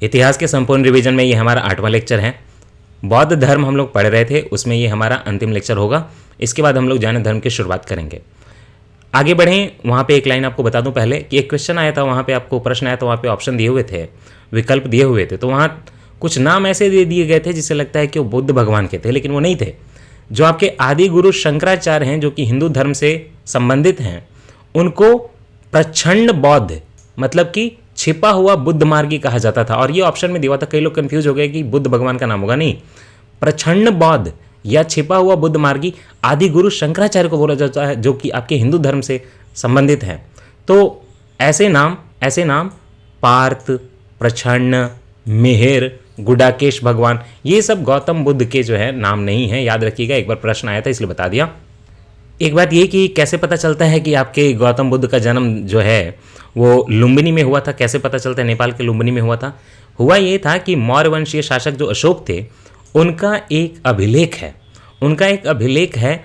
इतिहास के संपूर्ण रिवीजन में ये हमारा 8वां लेक्चर है। बौद्ध धर्म हम लोग पढ़ रहे थे, उसमें ये हमारा अंतिम लेक्चर होगा। इसके बाद हम लोग जैन धर्म की शुरुआत करेंगे। आगे बढ़ें, वहाँ पे एक लाइन आपको बता दूं पहले कि एक क्वेश्चन आया था, वहाँ पे आपको प्रश्न आया था, वहाँ पे ऑप्शन दिए हुए थे, विकल्प दिए हुए थे, तो वहाँ कुछ नाम ऐसे दे दिए गए थे जिससे लगता है कि वो बुद्ध भगवान के थे, लेकिन वो नहीं थे। जो आपके आदि गुरु शंकराचार्य हैं, जो कि हिंदू धर्म से संबंधित हैं, उनको प्रच्छन्न बौद्ध मतलब कि छिपा हुआ बुद्ध मार्गी कहा जाता था। और ये ऑप्शन में दिया था, कई लोग कंफ्यूज हो गए कि बुद्ध भगवान का नाम होगा, नहीं, प्रच्छन्न बौद्ध या छिपा हुआ बुद्ध मार्गी आदि गुरु शंकराचार्य को बोला जाता है, जो कि आपके हिंदू धर्म से संबंधित हैं। तो ऐसे नाम पार्थ, प्रच्छन्न, मिहिर, गुडाकेश भगवान, ये सब गौतम बुद्ध के जो है नाम नहीं है, याद रखिएगा। एक बार प्रश्न आया था इसलिए बता दिया। एक बात ये कि कैसे पता चलता है कि आपके गौतम बुद्ध का जन्म जो है वो लुम्बिनी में हुआ था, कैसे पता चलता है नेपाल के लुम्बिनी में हुआ था? हुआ ये था कि मौर्य वंशीय शासक जो अशोक थे, उनका एक अभिलेख है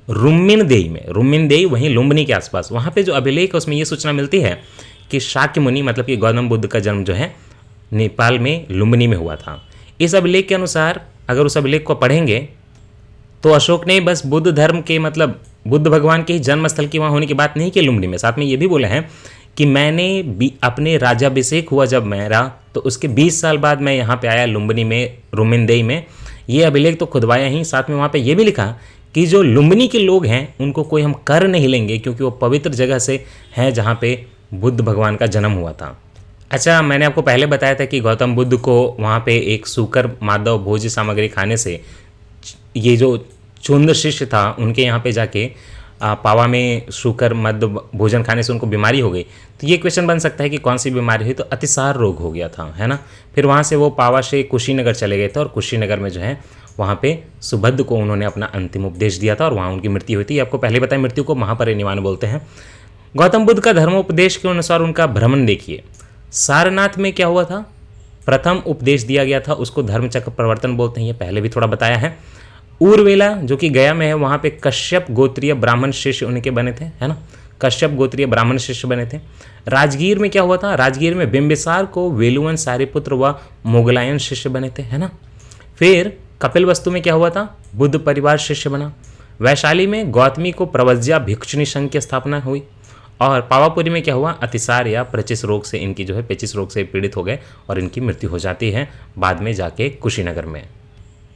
रुम्मिनदेई में, रुम्मिनदेई वहीं लुम्बिनी के आसपास, वहाँ पे जो अभिलेख है उसमें ये सूचना मिलती है कि शाक्य मुनि मतलब कि गौतम बुद्ध का जन्म जो है नेपाल में लुम्बिनी में हुआ था। इस अभिलेख के अनुसार अगर उस अभिलेख को पढ़ेंगे तो अशोक ने बस बुद्ध धर्म के मतलब बुद्ध भगवान के ही जन्म स्थल की वहाँ होने की बात नहीं की लुम्बिनी में, साथ में ये भी बोला है कि मैंने अपने राज्याभिषेक हुआ जब मेरा, तो उसके 20 साल बाद मैं यहाँ पे आया लुम्बिनी में, रुम्मिनदेई में। ये अभिलेख तो खुदवाया ही, साथ में वहाँ पे ये भी लिखा कि जो लुम्बिनी के लोग हैं उनको कोई हम कर नहीं लेंगे, क्योंकि वो पवित्र जगह से हैं जहाँ पे बुद्ध भगवान का जन्म हुआ था। अच्छा, मैंने आपको पहले बताया था कि गौतम बुद्ध को वहाँ पे एक सूकर माधव भोज्य सामग्री खाने से, ये जो चुंद शिष्य था उनके यहाँ पे जाके पावा में शुकर मध्य भोजन खाने से उनको बीमारी हो गई। तो ये क्वेश्चन बन सकता है कि कौन सी बीमारी हुई, तो अतिसार रोग हो गया था, है ना। फिर वहाँ से वो पावा से कुशीनगर चले गए थे और कुशीनगर में जो है वहाँ पे सुभद्र को उन्होंने अपना अंतिम उपदेश दिया था और वहाँ उनकी मृत्यु हुई थी। आपको पहले बताया, मृत्यु को महापरिनिर्वाण बोलते हैं। गौतम बुद्ध का धर्मोपदेश के अनुसार उनका भ्रमण देखिए। सारनाथ में क्या हुआ था, प्रथम उपदेश दिया गया था, उसको धर्मचक्र प्रवर्तन बोलते हैं, ये पहले भी थोड़ा बताया है। उर्वेला जो कि गया में है, वहाँ पे कश्यप गोत्रीय ब्राह्मण शिष्य उनके बने थे, है ना, कश्यप गोत्रीय ब्राह्मण शिष्य बने थे। राजगीर में क्या हुआ था, राजगीर में बिंबिसार को वेलुवन सारिपुत्र व मोगलायन शिष्य बने थे, है ना। फिर कपिलवस्तु में क्या हुआ था, बुद्ध परिवार शिष्य बना। वैशाली में गौतमी को प्रवज्या भिक्षुणी संघ की स्थापना हुई। और पावापुरी में क्या हुआ, अतिसार या पेचिश रोग से इनकी जो है पेचिश रोग से पीड़ित हो गए और इनकी मृत्यु हो जाती है बाद में जाके कुशीनगर में।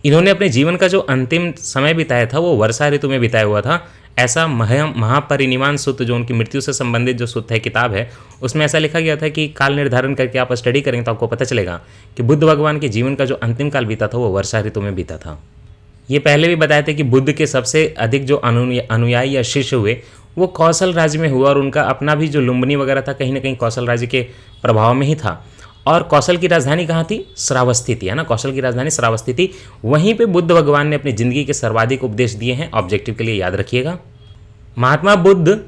इन्होंने अपने जीवन का जो अंतिम समय बिताया था वो वर्षा ऋतु में बिताया हुआ था। ऐसा महापरिनिर्वाण सूत्र जो उनकी मृत्यु से संबंधित जो सूत्र है, किताब है, उसमें ऐसा लिखा गया था कि काल निर्धारण करके आप स्टडी करेंगे तो आपको पता चलेगा कि बुद्ध भगवान के जीवन का जो अंतिम काल बीता था वो वर्षा ऋतु में बीता था। ये पहले भी बताया था कि बुद्ध के सबसे अधिक जो अनुयायी या शिष्य हुए वो कौशल राज्य में हुआ और उनका अपना भी जो लुम्बिनी वगैरह था कहीं ना कहीं कौशल राज्य के प्रभाव में ही था। और कौशल की राजधानी कहाँ थी, श्रावस्ती थी, है ना, कौशल की राजधानी श्रावस्ती थी। वहीं पे बुद्ध भगवान ने अपनी जिंदगी के सर्वाधिक उपदेश दिए हैं, ऑब्जेक्टिव के लिए याद रखिएगा। महात्मा बुद्ध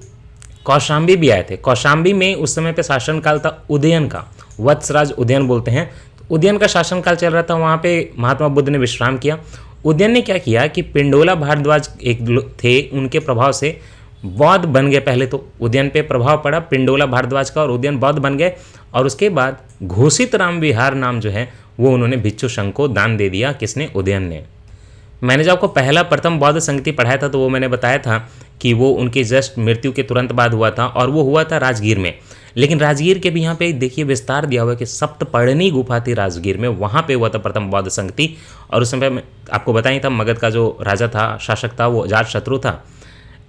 कौशाम्बी भी आए थे। कौशाम्बी में उस समय पे शासनकाल था उदयन का, वत्सराज उदयन बोलते हैं। तो उदयन का शासनकाल चल रहा था, वहाँ पे महात्मा बुद्ध ने विश्राम किया। उदयन ने क्या किया कि पिंडोला भारद्वाज एक थे, उनके प्रभाव से बौद्ध बन गए। पहले तो उदयन पे प्रभाव पड़ा पिंडोला भारद्वाज का और उदयन बौद्ध बन गए। और उसके बाद घोषित राम विहार नाम जो है वो उन्होंने भिक्षु संघ को दान दे दिया। किसने, उदयन ने। मैंने जब आपको पहला प्रथम बौद्ध संगति पढ़ाया था तो वो मैंने बताया था कि वो उनके जस्ट मृत्यु के तुरंत बाद हुआ था और वो हुआ था राजगीर में। लेकिन राजगीर के भी यहाँ पे देखिए विस्तार दिया हुआ है कि सप्तपर्णी गुफा थी राजगीर में, वहाँ पे हुआ था प्रथम बौद्ध संगति। और उस समय आपको बताया था मगध का जो राजा था, शासक था, वो अजातशत्रु था।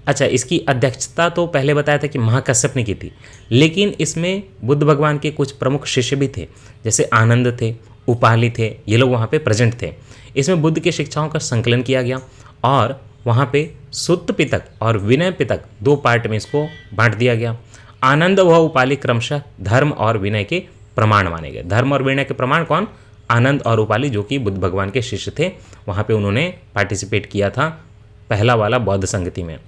अच्छा, इसकी अध्यक्षता तो पहले बताया था कि महाकश्यप ने की थी, लेकिन इसमें बुद्ध भगवान के कुछ प्रमुख शिष्य भी थे, जैसे आनंद थे, उपाली थे, ये लोग वहाँ पे प्रेजेंट थे। इसमें बुद्ध की शिक्षाओं का संकलन किया गया और वहाँ पे सुत्त पितक और विनय पितक दो पार्ट में इसको बांट दिया गया। आनंद व उपाली क्रमशः धर्म और विनय के प्रमाण माने गए। धर्म और विनय के प्रमाण कौन, आनंद और उपाली, जो कि बुद्ध भगवान के शिष्य थे। वहाँ पे उन्होंने पार्टिसिपेट किया था पहला वाला बौद्ध संगति में।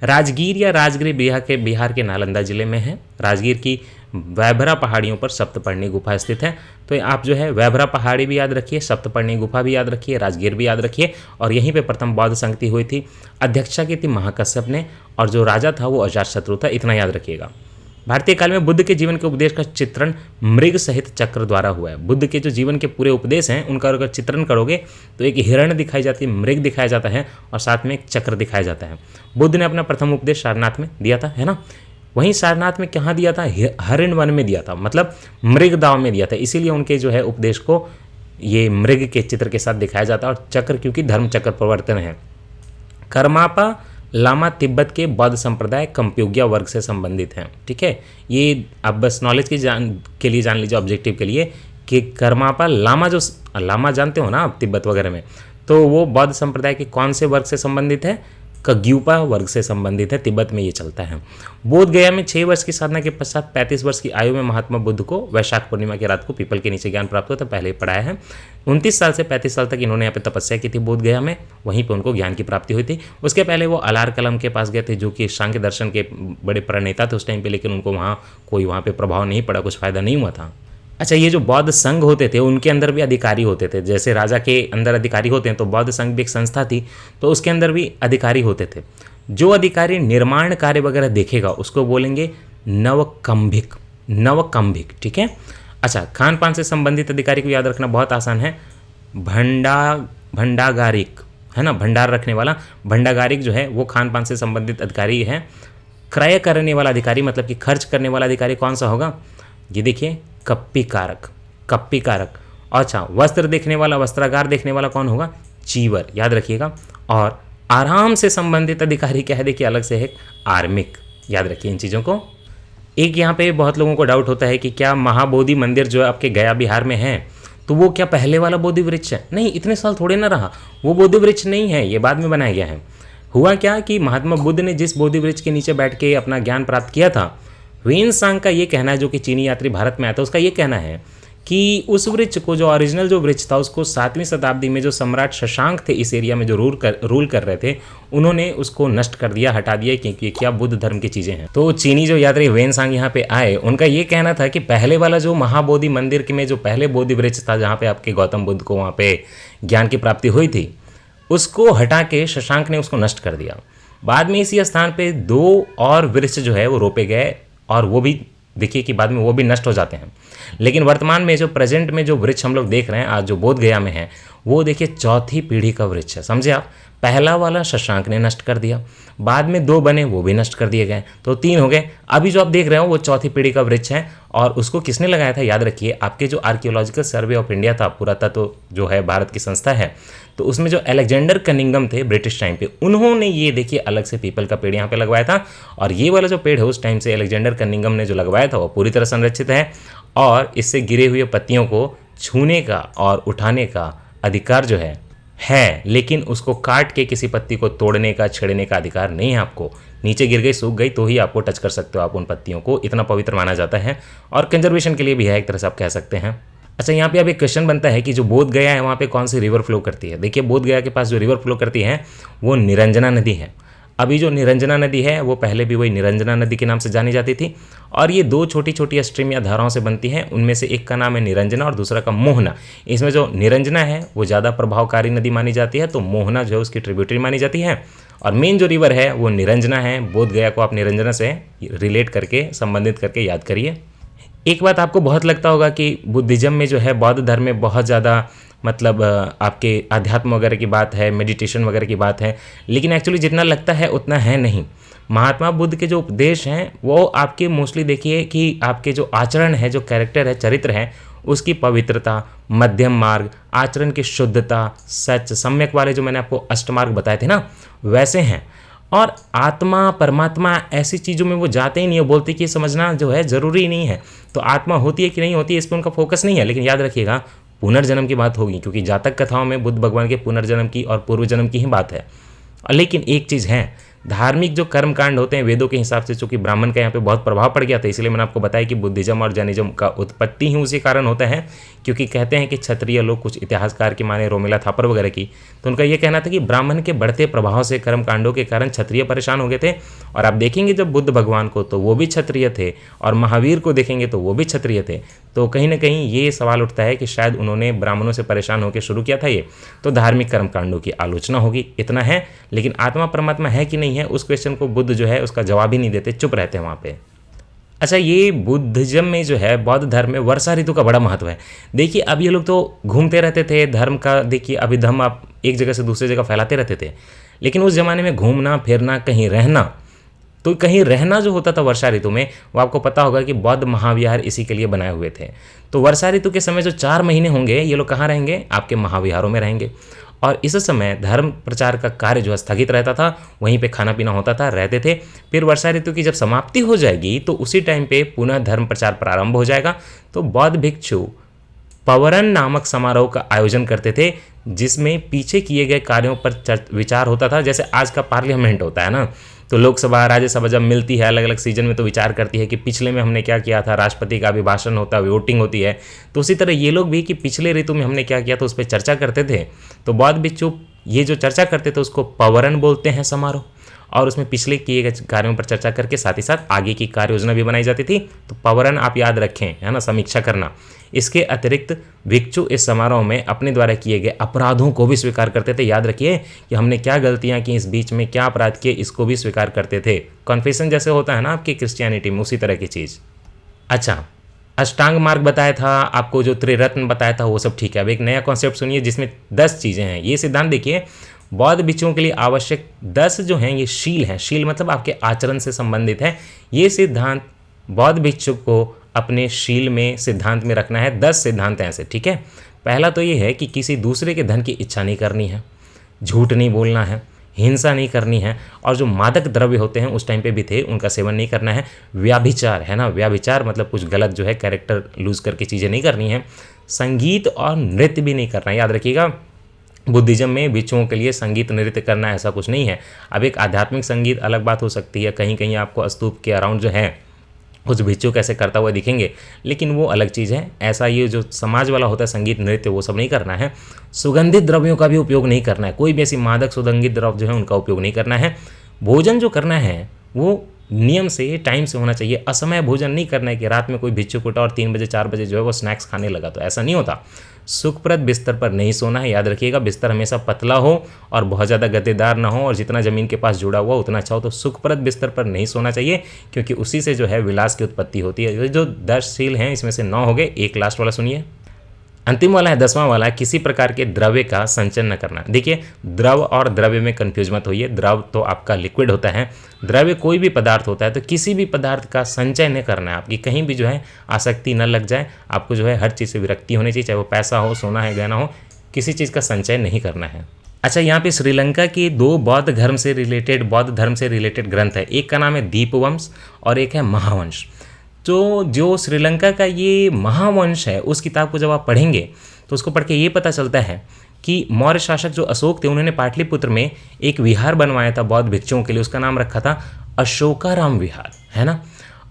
राजगीर या राजगीर बिहार के नालंदा जिले में है। राजगीर की वैभरा पहाड़ियों पर सप्तपर्णी गुफा स्थित है। तो आप जो है वैभरा पहाड़ी भी याद रखिए, सप्तपर्णी गुफा भी याद रखिए, राजगीर भी याद रखिए। और यहीं पे प्रथम बौद्ध संगति हुई थी। अध्यक्षता की थी महाकश्यप ने और जो राजा था वो अजातशत्रु था, इतना याद रखिएगा। भारतीय काल में बुद्ध के जीवन के उपदेश का चित्रण मृग सहित चक्र द्वारा हुआ है। बुद्ध के जो जीवन के पूरे उपदेश हैं उनका अगर चित्रण करोगे तो एक हिरण दिखाई जाती है, मृग दिखाया जाता है और साथ में एक चक्र दिखाया जाता है। बुद्ध ने अपना प्रथम उपदेश सारनाथ में दिया था, है ना। वहीं सारनाथ में कहाँ दिया था? हरिण वन में दिया था, मतलब मृग दाव में दिया था। इसीलिए उनके जो है उपदेश को ये मृग के चित्र के साथ दिखाया जाता है। और चक्र क्योंकि धर्म चक्र प्रवर्तन है। कर्मापा लामा तिब्बत के बौद्ध संप्रदाय कंप्योग्या वर्ग से संबंधित हैं। ठीक है, ये आप बस नॉलेज के लिए जान लीजिए, ऑब्जेक्टिव के लिए, कि कर्मापा लामा, जो लामा जानते हो ना आप तिब्बत वगैरह में, तो वो बौद्ध संप्रदाय के कौन से वर्ग से संबंधित है? कग्यूपा वर्ग से संबंधित है। तिब्बत में ये चलता है। बोध गया में 6 वर्ष की साधना के पश्चात 35 वर्ष की आयु में महात्मा बुद्ध को वैशाख पूर्णिमा की रात को पीपल के नीचे ज्ञान प्राप्त हुआ था। पहले ही पढ़ाया है। 29 साल से 35 साल तक इन्होंने यहाँ पे तपस्या की थी बोध गया में, वहीं पे उनको ज्ञान की प्राप्ति हुई थी। उसके पहले वो अलार कलम के पास गए थे, जो कि सांख्य दर्शन के बड़े प्रणेता थे उस टाइम पे, लेकिन उनको वहाँ पे प्रभाव नहीं पड़ा, कुछ फायदा नहीं हुआ था। अच्छा, ये जो बौद्ध संघ होते थे उनके अंदर भी अधिकारी होते थे। जैसे राजा के अंदर अधिकारी होते हैं, तो बौद्ध संघ भी एक संस्था थी, तो उसके अंदर भी अधिकारी होते थे। जो अधिकारी निर्माण कार्य वगैरह देखेगा उसको बोलेंगे नवकंभिक। नवकंभिक, ठीक है। अच्छा, खान पान से संबंधित अधिकारी को याद रखना बहुत आसान है। भंडागारिक, है ना, भंडार रखने वाला। भंडागारिक जो है वो खान पान से संबंधित अधिकारी है। क्रय करने वाला अधिकारी, मतलब कि खर्च करने वाला अधिकारी कौन सा होगा? ये देखिए, कप्पीकारक। कप्पीकारक। अच्छा, वस्त्र देखने वाला, वस्त्रागार देखने वाला कौन होगा? चीवर, याद रखिएगा। और आराम से संबंधित अधिकारी क्या है? देखिए, अलग से है आर्मिक, याद रखिए इन चीज़ों को। एक यहाँ पे बहुत लोगों को डाउट होता है कि क्या महाबोधि मंदिर जो है आपके गया बिहार में है, तो वो क्या पहले वाला बोधि वृक्ष है? नहीं, इतने साल थोड़े ना रहा, वो बोधि वृक्ष नहीं है, ये बाद में बनाया गया है। हुआ क्या कि महात्मा बुद्ध ने जिस बोधि वृक्ष के नीचे बैठ के अपना ज्ञान प्राप्त किया था, ह्वेन-सांग का ये कहना है, जो कि चीनी यात्री भारत में आया था, उसका ये कहना है कि उस वृक्ष को, जो ओरिजिनल जो वृक्ष था, उसको 7वीं शताब्दी में जो सम्राट शशांक थे इस एरिया में जो रूल कर रहे थे, उन्होंने उसको नष्ट कर दिया, हटा दिया, क्योंकि क्या बुद्ध धर्म की चीज़ें हैं। तो चीनी जो यात्री ह्वेन-सांग यहाँ पे आए, उनका ये कहना था कि पहले वाला जो महाबोधि मंदिर में जो पहले बोधि वृक्ष था, जहाँ पे आपके गौतम बुद्ध को वहाँ पे ज्ञान की प्राप्ति हुई थी, उसको हटा के शशांक ने उसको नष्ट कर दिया। बाद में इसी स्थान पे 2 और वृक्ष जो है वो रोपे गए, और वो भी देखिए कि बाद में वो भी नष्ट हो जाते हैं। लेकिन वर्तमान में जो प्रेजेंट में जो वृक्ष हम लोग देख रहे हैं आज, जो बोध गया में है, वो देखिए 4थी पीढ़ी का वृक्ष है। समझे आप? पहला वाला शशांक ने नष्ट कर दिया, बाद में 2 बने, वो भी नष्ट कर दिए गए, तो 3 हो गए। अभी जो आप देख रहे हो वो 4थी पीढ़ी का वृक्ष है। और उसको किसने लगाया था? याद रखिए, आपके जो आर्कियोलॉजिकल सर्वे ऑफ इंडिया था, पुरातत्व जो है भारत की संस्था है, तो उसमें जो अलेक्जेंडर कनिंगम थे ब्रिटिश टाइम पे, उन्होंने ये देखिए अलग से पीपल का पेड़ यहाँ पे लगवाया था। और ये वाला जो पेड़ है उस टाइम से अलेक्जेंडर कनिंगम ने जो लगवाया था वो पूरी तरह संरक्षित है, और इससे गिरे हुए पत्तियों को छूने का और उठाने का अधिकार जो है, लेकिन उसको काट के किसी पत्ती को तोड़ने का, छेड़ने का अधिकार नहीं है आपको। नीचे गिर गई, सूख गई, तो ही आपको टच कर सकते हो आप उन पत्तियों को, इतना पवित्र माना जाता है। और कंजर्वेशन के लिए भी है, एक तरह से आप कह सकते हैं। अच्छा, यहाँ पे अब एक क्वेश्चन बनता है कि जो बोध गया है वहाँ पे कौन सी रिवर फ्लो करती है? देखिए, बोध गया के पास जो रिवर फ्लो करती है वो निरंजना नदी है। अभी जो निरंजना नदी है वो पहले भी वही निरंजना नदी के नाम से जानी जाती थी, और ये 2 छोटी छोटी स्ट्रीम या धाराओं से बनती हैं। उनमें से एक का नाम है निरंजना और दूसरा का मोहना। इसमें जो निरंजना है वो ज़्यादा प्रभावकारी नदी मानी जाती है, तो मोहना जो है उसकी ट्रिब्यूटरी मानी जाती है। और मेन जो रिवर है वो निरंजना है। बोध गया को आप निरंजना से रिलेट करके, संबंधित करके याद करिए। एक बात आपको बहुत लगता होगा कि बुद्धिज़्म में जो है, बौद्ध धर्म में बहुत ज़्यादा मतलब आपके आध्यात्म वगैरह की बात है, मेडिटेशन वगैरह की बात है, लेकिन एक्चुअली जितना लगता है उतना है नहीं। महात्मा बुद्ध के जो उपदेश हैं वो आपके मोस्टली देखिए कि आपके जो आचरण है, जो कैरेक्टर है, चरित्र है, उसकी पवित्रता, मध्यम मार्ग, आचरण की शुद्धता, सच, सम्यक वाले जो मैंने आपको अष्टमार्ग बताए थे ना, वैसे हैं। और आत्मा, परमात्मा, ऐसी चीज़ों में वो जाते ही नहीं है, बोलते कि समझना जो है ज़रूरी नहीं है। तो आत्मा होती है कि नहीं होती है, इस पर उनका फोकस नहीं है। लेकिन याद रखिएगा, पुनर्जन्म की बात होगी, क्योंकि जातक कथाओं में बुद्ध भगवान के पुनर्जन्म की और पूर्व जन्म की ही बात है। लेकिन एक चीज़ है, धार्मिक जो कर्मकांड होते हैं वेदों के हिसाब से, चूंकि ब्राह्मण का यहाँ पे बहुत प्रभाव पड़ गया था, इसलिए मैंने आपको बताया कि बुद्धिज्म और जैनिज्म का उत्पत्ति ही उसी कारण होता है। क्योंकि कहते हैं कि क्षत्रिय लोग, कुछ इतिहासकार की माने रोमिला थापर वगैरह की, तो उनका ये कहना था कि ब्राह्मण के बढ़ते प्रभाव से, कर्मकांडों के कारण क्षत्रिय परेशान हो गए थे। और आप देखेंगे जब बुद्ध भगवान को, तो वो भी क्षत्रिय थे, और महावीर को देखेंगे तो वो भी क्षत्रिय थे। तो कहीं ना कहीं ये सवाल उठता है कि शायद उन्होंने ब्राह्मणों से परेशान होकर शुरू किया था ये, तो धार्मिक कर्मकांडों की आलोचना होगी, इतना है। लेकिन आत्मा परमात्मा है कि नहीं है, उस क्वेश्चन को बुद्ध जो है उसका जवाब ही नहीं देते, चुप रहते हैं वहाँ पे। अच्छा, ये बुद्धिज्म में जो है, बौद्ध धर्म में वर्षा ऋतु का बड़ा महत्व है। देखिए अब ये लोग तो घूमते रहते थे धर्म का, देखिए अभिधम आप एक जगह से दूसरी जगह फैलाते रहते थे, लेकिन उस ज़माने में घूमना फिरना कहीं रहना, तो कहीं रहना जो होता था वर्षा ऋतु में, वो आपको पता होगा कि बौद्ध महाविहार इसी के लिए बनाए हुए थे। तो वर्षा ऋतु के समय जो 4 महीने होंगे ये लोग कहाँ रहेंगे, आपके महाविहारों में रहेंगे। और इस समय धर्म प्रचार का कार्य जो है स्थगित रहता था, वहीं पे खाना पीना होता था, रहते थे। फिर वर्षा ऋतु की जब समाप्ति हो जाएगी तो उसी टाइम पे पुनः धर्म प्रचार प्रारंभ हो जाएगा। तो बौद्ध भिक्षु पवरन नामक समारोह का आयोजन करते थे, जिसमें पीछे किए गए कार्यों पर विचार होता था। जैसे आज का पार्लियामेंट होता है ना, तो लोकसभा राज्यसभा जब मिलती है अलग अलग सीजन में, तो विचार करती है कि पिछले में हमने क्या किया था, राष्ट्रपति का अभिभाषण होता है, वोटिंग होती है। तो उसी तरह ये लोग भी कि पिछले ऋतु में हमने क्या किया था उस पर चर्चा करते थे। तो बौद्ध भिक्षु ये जो चर्चा करते थे उसको पवरन बोलते हैं समारोह, और उसमें पिछले किए गए कार्यों पर चर्चा करके साथ ही साथ आगे की कार्य योजना भी बनाई जाती थी। तो पवरन आप याद रखें, है ना, समीक्षा करना। इसके अतिरिक्त भिक्षु इस समारोह में अपने द्वारा किए गए अपराधों को भी स्वीकार करते थे। याद रखिए कि हमने क्या गलतियां की, इस बीच में क्या अपराध किए, इसको भी स्वीकार करते थे। कॉन्फेशन जैसे होता है ना आपकी क्रिश्चियनिटी में, उसी तरह की चीज़। अच्छा, अष्टांग मार्ग बताया था आपको, जो त्रिरत्न बताया था वो सब ठीक है। अब एक नया कॉन्सेप्ट सुनिए जिसमें 10 चीज़ें हैं। ये सिद्धांत देखिए, बौद्ध भिक्षुओं के लिए आवश्यक 10 जो हैं ये शील हैं। शील मतलब आपके आचरण से संबंधित है। ये सिद्धांत बौद्ध भिक्षु को अपने शील में, सिद्धांत में रखना है। 10 सिद्धांत हैं ऐसे, ठीक है। पहला तो ये है कि किसी दूसरे के धन की इच्छा नहीं करनी है, झूठ नहीं बोलना है, हिंसा नहीं करनी है, और जो मादक द्रव्य होते हैं उस टाइम पे भी थे उनका सेवन नहीं करना है। व्याभिचार, है ना, व्याभिचार मतलब कुछ गलत जो है कैरेक्टर लूज करके चीज़ें नहीं करनी है। संगीत और नृत्य भी नहीं करना है। याद रखिएगा, बुद्धिज्म में भिक्षुओं के लिए संगीत नृत्य करना ऐसा कुछ नहीं है। अब एक आध्यात्मिक संगीत अलग बात हो सकती है, कहीं कहीं आपको स्तूप के अराउंड जो है कुछ भिक्षु कैसे करता हुआ दिखेंगे, लेकिन वो अलग चीज़ है। ऐसा ये जो समाज वाला होता है संगीत नृत्य, वो सब नहीं करना है। सुगंधित द्रव्यों का भी उपयोग नहीं करना है, कोई भी ऐसी मादक सुगंधित द्रव्य जो है उनका उपयोग नहीं करना है। भोजन जो करना है वो नियम से, टाइम से होना चाहिए। असमय भोजन नहीं करना है कि रात में कोई भिक्षुक उठा और 3 बजे 4 बजे जो है वो स्नैक्स खाने लगा, तो ऐसा नहीं होता। सुखप्रद बिस्तर पर नहीं सोना है। याद रखिएगा, बिस्तर हमेशा पतला हो और बहुत ज़्यादा गद्देदार ना हो, और जितना ज़मीन के पास जुड़ा हुआ उतना अच्छा हो। तो सुखप्रद बिस्तर पर नहीं सोना चाहिए, क्योंकि उसी से जो है विलास की उत्पत्ति होती है। जो 10 शील हैं इसमें से 9 हो गए। एक लास्ट वाला सुनिए, अंतिम वाला है 10वां वाला, किसी प्रकार के द्रव्य का संचय न करना। देखिए, द्रव और द्रव्य में कंफ्यूज मत होइए। द्रव तो आपका लिक्विड होता है, द्रव्य कोई भी पदार्थ होता है। तो किसी भी पदार्थ का संचय नहीं करना है, आपकी कहीं भी जो है आसक्ति न लग जाए। आपको जो है हर चीज़ से विरक्ति होनी चाहिए, चाहे वो पैसा हो, सोना है, गहना हो, किसी चीज़ का संचय नहीं करना है। अच्छा, यहाँ पे श्रीलंका के 2 बौद्ध धर्म से रिलेटेड ग्रंथ है। एक का नाम है दीपवंश और एक है महावंश। तो जो श्रीलंका का ये महावंश है, उस किताब को जब आप पढ़ेंगे तो उसको पढ़ के ये पता चलता है कि मौर्य शासक जो अशोक थे, उन्होंने पाटलिपुत्र में एक विहार बनवाया था बौद्ध भिक्षुओं के लिए। उसका नाम रखा था अशोकाराम विहार, है ना।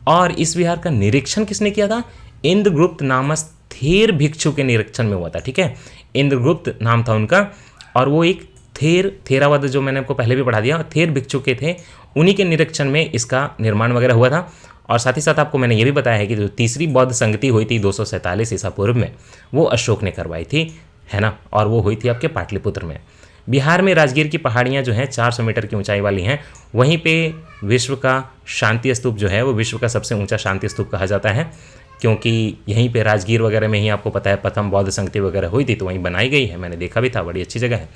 और इस विहार का निरीक्षण किसने किया था? इंद्रगुप्त नामक थेर भिक्षु के निरीक्षण में हुआ था, ठीक है। इंद्रगुप्त नाम था उनका, और वो एक थेरावाद जो मैंने आपको पहले भी पढ़ा दिया, थेर भिक्षु के थे। उन्हीं के निरीक्षण में इसका निर्माण वगैरह हुआ था। और साथ ही साथ आपको मैंने ये भी बताया है कि जो तीसरी बौद्ध संगति हुई थी 247 ईसा पूर्व में, वो अशोक ने करवाई थी, है ना। और वो हुई थी आपके पाटलिपुत्र में। बिहार में राजगीर की पहाड़ियाँ जो हैं 400 मीटर की ऊंचाई वाली हैं। वहीं पे विश्व का शांति स्तूप जो है वो विश्व का सबसे ऊंचा शांति स्तूप कहा जाता है, क्योंकि यहीं पे राजगीर वगैरह में ही आपको पता है प्रथम बौद्ध संगति वगैरह हुई थी, तो वहीं बनाई गई है। मैंने देखा भी था, बड़ी अच्छी जगह है।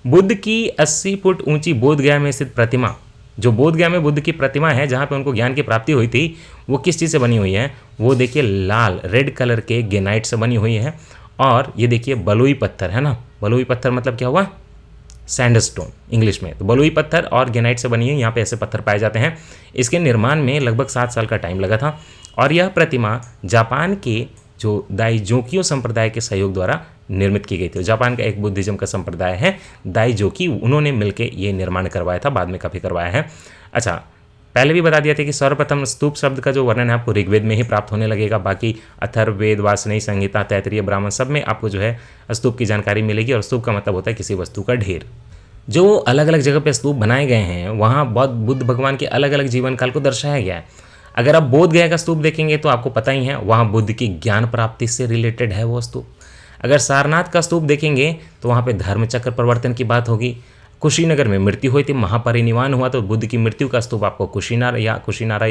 बुद्ध की 80 फुट ऊंची बोधगया में स्थित प्रतिमा, जो बोधगया में बुद्ध की प्रतिमा है जहाँ पे उनको ज्ञान की प्राप्ति हुई थी, वो किस चीज़ से बनी हुई है? वो देखिए लाल रेड कलर के ग्रेनाइट से बनी हुई है। और ये देखिए बलुई पत्थर, है ना। बलुई पत्थर मतलब क्या हुआ? सैंडस्टोन इंग्लिश में। तो बलुई पत्थर और ग्रेनाइट से बनी है, यहाँ पे ऐसे पत्थर पाए जाते हैं। इसके निर्माण में लगभग 7 साल का टाइम लगा था। और यह प्रतिमा जापान के जो दाइजोकियो संप्रदाय के सहयोग द्वारा निर्मित की गई थी। जापान का एक बुद्धिज्म का संप्रदाय है दाइजोकी, उन्होंने मिलकर ये निर्माण करवाया था, बाद में काफ़ी करवाया है। अच्छा, पहले भी बता दिया था कि सर्वप्रथम स्तूप शब्द का जो वर्णन है आपको ऋग्वेद में ही प्राप्त होने लगेगा। बाकी अथर्ववेद, वासनेयी संहिता, तैत्तिरीय ब्राह्मण सब में आपको जो है स्तूप की जानकारी मिलेगी। और स्तूप का मतलब होता है किसी वस्तु का ढेर। जो अलग अलग जगह पे स्तूप बनाए गए हैं वहाँ बुद्ध भगवान के अलग अलग जीवन काल को दर्शाया गया है। अगर आप बोधगया का स्तूप देखेंगे तो आपको पता ही है वहाँ बुद्ध की ज्ञान प्राप्ति से रिलेटेड है वो स्तूप। अगर सारनाथ का स्तूप देखेंगे तो वहाँ पे धर्मचक्र परिवर्तन की बात होगी। कुशीनगर में मृत्यु हुई थी, महापरिनिर्वाण हुआ, तो बुद्ध की मृत्यु का स्तूप आपको कुशीनारा या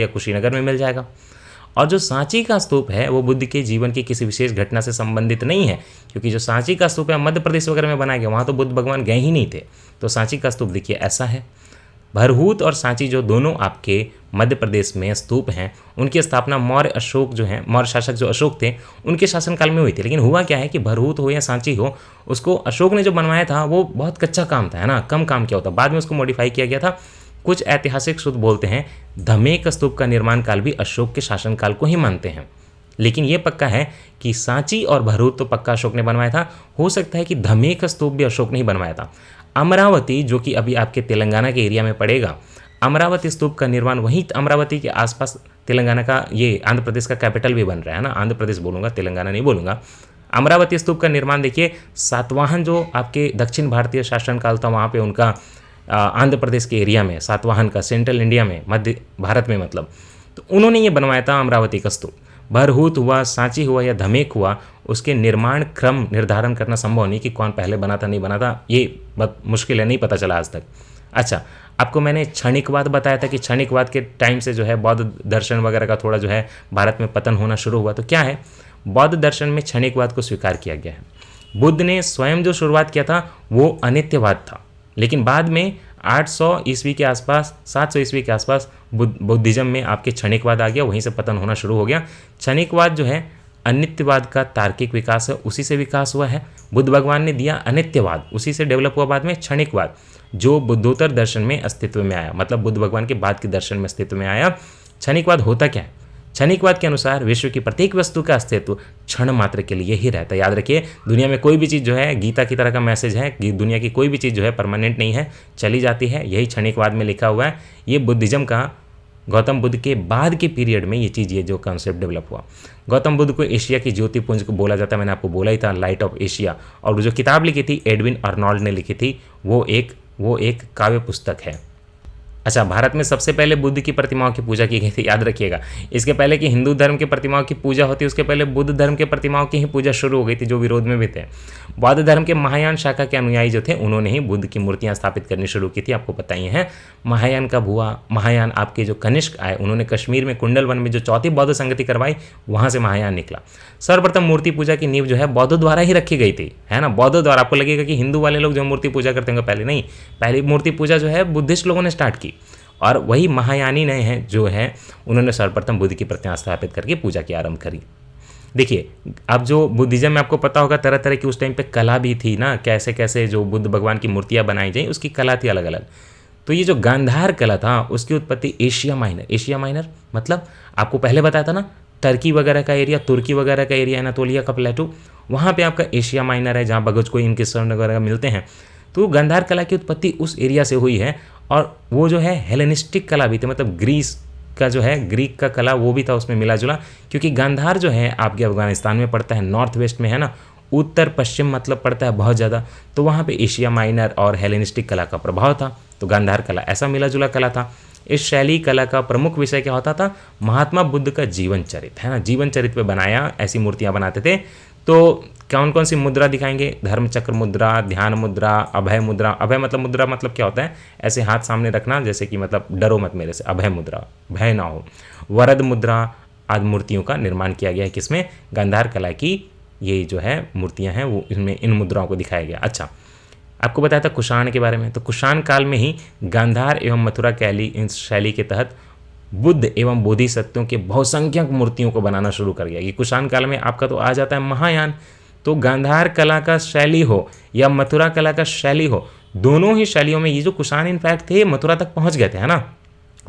कुशीनगर में मिल जाएगा। और जो सांची का स्तूप है वो बुद्ध के जीवन की किसी विशेष घटना से संबंधित नहीं है, क्योंकि जो सांची का स्तूप है मध्य प्रदेश वगैरह में बनाया गया, वहाँ तो बुद्ध भगवान गए ही नहीं थे। तो सांची का स्तूप देखिए ऐसा है। भरहूत और सांची जो दोनों आपके मध्य प्रदेश में स्तूप हैं, उनकी स्थापना मौर्य अशोक जो हैं, मौर्य शासक जो अशोक थे उनके शासनकाल में हुई थी। लेकिन हुआ क्या है कि भरहूत हो या सांची हो, उसको अशोक ने जो बनवाया था वो बहुत कच्चा काम था, है ना, कम काम किया होता, बाद में उसको मॉडिफाई किया गया था। कुछ ऐतिहासिक सूत्र बोलते हैं धमेक स्तूप का निर्माण काल भी अशोक के शासनकाल को ही मानते हैं, लेकिन ये पक्का है कि सांची और भरहूत तो पक्का अशोक ने बनवाया था। हो सकता है कि धमेक स्तूप भी अशोक ने ही बनवाया था। अमरावती जो कि अभी आपके तेलंगाना के एरिया में पड़ेगा, अमरावती स्तूप का निर्माण वहीं अमरावती के आसपास, तेलंगाना का ये आंध्र प्रदेश का कैपिटल भी बन रहा है ना, आंध्र प्रदेश बोलूँगा, तेलंगाना नहीं बोलूँगा। अमरावती स्तूप का निर्माण देखिए सातवाहन जो आपके दक्षिण भारतीय शासनकाल था वहाँ पे उनका आंध्र प्रदेश के एरिया में, सातवाहन का सेंट्रल इंडिया में, मध्य भारत में मतलब, तो उन्होंने ये बनवाया था अमरावती का स्तूप। भरहूत हुआ, सांची हुआ या धमेक हुआ, उसके निर्माण क्रम निर्धारण करना संभव नहीं कि कौन पहले बना था नहीं बना था, ये बहुत मुश्किल है, नहीं पता चला आज तक। अच्छा, आपको मैंने क्षणिकवाद बताया था कि क्षणिकवाद के टाइम से जो है बौद्ध दर्शन वगैरह का थोड़ा जो है भारत में पतन होना शुरू हुआ। तो क्या है, बौद्ध दर्शन में क्षणिकवाद को स्वीकार किया गया है। बुद्ध ने स्वयं जो शुरुआत किया था वो अनित्यवाद था, लेकिन बाद में 800 ईस्वी के आसपास, 700 ईस्वी के आसपास बुद्धिज्म में आपके क्षणिकवाद आ गया, वहीं से पतन होना शुरू हो गया। क्षणिकवाद जो है अनित्यवाद का तार्किक विकास है, उसी से विकास हुआ है। बुद्ध भगवान ने दिया अनित्यवाद, उसी से डेवलप हुआ बाद में क्षणिकवाद, जो बुद्धोत्तर दर्शन में अस्तित्व में आया, मतलब बुद्ध भगवान के बाद के दर्शन में अस्तित्व में आया। क्षणिकवाद होता क्या है? क्षणिकवाद के अनुसार विश्व की प्रत्येक वस्तु का अस्तित्व क्षण मात्र के लिए ही रहता है। याद रखिए, दुनिया में कोई भी चीज़ जो है, गीता की तरह का मैसेज है कि दुनिया की कोई भी चीज़ जो है परमानेंट नहीं है, चली जाती है, यही क्षणिकवाद में लिखा हुआ है। ये बुद्धिज्म का गौतम बुद्ध के बाद के पीरियड में ये चीज़, ये जो कॉन्सेप्ट डेवलप हुआ। गौतम बुद्ध को एशिया की ज्योतिपुंज को बोला जाता है, मैंने आपको बोला ही था, लाइट ऑफ एशिया। और जो किताब लिखी थी एडविन अर्नोल्ड ने लिखी थी, वो एक काव्य पुस्तक है। अच्छा, भारत में सबसे पहले बुद्ध की प्रतिमाओं की पूजा की गई थी, याद रखिएगा। इसके पहले कि हिंदू धर्म की प्रतिमाओं की पूजा होती, उसके पहले बुद्ध धर्म के प्रतिमाओं की ही पूजा शुरू हो गई थी, जो विरोध में भी थे। बौद्ध धर्म के महायान शाखा के अनुयायी जो थे, उन्होंने ही बुद्ध की मूर्तियां स्थापित करनी शुरू की थी, आपको पता ही है। महायान कब हुआ? महायान आपके जो कनिष्क आए, उन्होंने कश्मीर में कुंडलवन में जो चौथी बौद्ध संगति करवाई, वहाँ से महायान निकला। सर्वप्रथम मूर्ति पूजा की नींव जो है बौद्धों द्वारा ही रखी गई थी, है ना, बौद्धों द्वारा। आपको लगेगा कि हिंदू वाले लोग जो मूर्ति पूजा करते होंगे, पहले नहीं, पहली मूर्ति पूजा जो है बुद्धिस्ट लोगों ने स्टार्ट की, और वही महायानी ने हैं जो है, उन्होंने सर्वप्रथम बुद्ध की प्रतिमा स्थापित करके पूजा की आरंभ करी। देखिए, अब जो बुद्धिज्म में आपको पता होगा तरह तरह की उस टाइम पे कला भी थी ना, कैसे कैसे जो बुद्ध भगवान की मूर्तियाँ बनाई जाए, उसकी कला थी अलग अलग। तो ये जो गांधार कला था, उसकी उत्पत्ति एशिया माइनर मतलब आपको पहले बताया था ना, टर्की वगैरह का एरिया, तुर्की वगैरह का एरिया, एनातोलिया का प्लेटू, वहाँ पर आपका एशिया माइनर है, जहाँ भगत को इनके स्वर्ण वगैरह मिलते हैं। तो गांधार कला की उत्पत्ति उस एरिया से हुई है, और वो जो है हेलेनिस्टिक कला भी थी, मतलब ग्रीस का जो है, ग्रीक का कला वो भी था उसमें मिला जुला, क्योंकि गांधार जो है आपके अफगानिस्तान में पड़ता है, नॉर्थ वेस्ट में है ना, उत्तर पश्चिम मतलब पड़ता है बहुत ज़्यादा, तो वहाँ पे एशिया माइनर और हेलेनिस्टिक कला का प्रभाव था। तो गांधार कला ऐसा मिला जुला कला था। इस शैली कला का प्रमुख विषय क्या होता था? महात्मा बुद्ध का जीवन चरित्र, है ना, जीवन चरित्र पे बनाया, ऐसी मूर्तियाँ बनाते थे। तो कौन कौन सी मुद्रा दिखाएंगे? धर्म चक्र मुद्रा, ध्यान मुद्रा, अभय मुद्रा। अभय मतलब मुद्रा मतलब क्या होता है? ऐसे हाथ सामने रखना, जैसे कि मतलब डरो मत मेरे से, अभय मुद्रा, भय ना हो। वरद मुद्रा आदि मूर्तियों का निर्माण किया गया है। किसमें? गांधार कला की ये जो है मूर्तियां हैं, वो इसमें इन मुद्राओं को दिखाया गया। अच्छा, आपको बताया था कुषाण के बारे में, तो कुषाण काल में ही गांधार एवं मथुरा इस शैली के तहत बुद्ध एवं बोधिसत्वों के बहुसंख्यक मूर्तियों को बनाना शुरू कर गया। ये कुषाण काल में आपका तो आ जाता है महायान। तो गांधार कला का शैली हो या मथुरा कला का शैली हो, दोनों ही शैलियों में ये जो कुषाण इनफैक्ट थे मथुरा तक पहुंच गए थे, है ना,